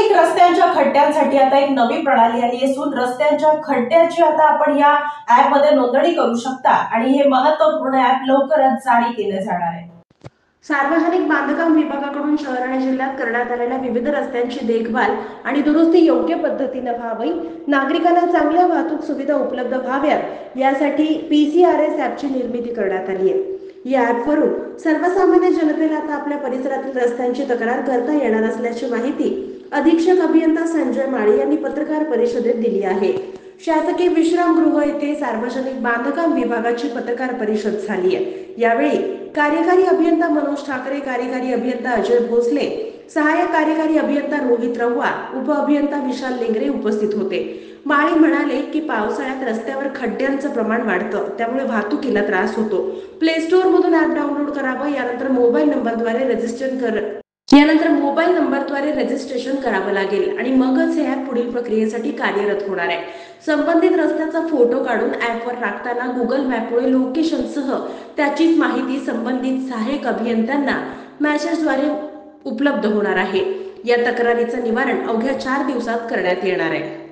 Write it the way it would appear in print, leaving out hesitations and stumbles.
सार्वजनिक रस्त्यांच्या खड्ड्यांसाठी आता एक नवी प्रणाली आली असून रस्त्यांच्या खड्ड्याची आता आपण या ऍप मध्ये नोंदणी करू शकता आणि हे महत्त्वपूर्ण ऍप लवकरच जारी केले जाणार आहे। सार्वजनिक बांधकाम विभागाकडून शहर आणि जिल्ह्यात करण्यात आलेल्या विविध रस्त्यांची देखभाल आणि दुरुस्ती योग्य पद्धतीने व्हावी, नागरिकांना चांगल्या वाहतूक सुविधा उपलब्ध व्हाव्यात यासाठी PCRS ॲपची निर्मिती करण्यात आली आहे। या ॲपवरून सर्वसामान्य जनतेला आता आपल्या परिसरातील रस्त्यांची तक्रार करता येणार असल्याची माहिती अधीक्षक अभियंता संजय माळी यांनी पत्रकार परिषदेत दिली आहे। शासकीय विश्रामगृह येथे सार्वजनिक बांधकाम विभागाची पत्रकार परिषद झाली आहे। यावेळी कार्यकारी अभियंता मनोज ठाकरे, कार्यकारी अभियंता अजय भोसले, सहाय्यक कार्यकारी अभियंता रोहित रव्वा, उप अभियंता विशाल लेंगरे उपस्थित होते। माळी म्हणाले की पावसाळ्यात रस्त्यावर खड्ड्यांचं प्रमाण वाढतं, त्यामुळे वाहतुकीला त्रास होतो। प्ले स्टोअर मधून ॲप डाउनलोड करावं, यानंतर मोबाईल नंबरद्वारे रजिस्ट्रेशन करावं लागेल आणि मगच हे ॲप पुढील प्रक्रियेसाठी कार्यरत होणार आहे। संबंधित रस्त्याचा फोटो काढून ॲपवर टाकताना गुगल मॅपमुळे लोकेशनसह त्याचीच माहिती संबंधित सहाय्यक अभियंत्यांना मेसेजद्वारे उपलब्ध होणार आहे। या तक्रारीचं निवारण अवघ्या 4 दिवसात करण्यात येणार आहे।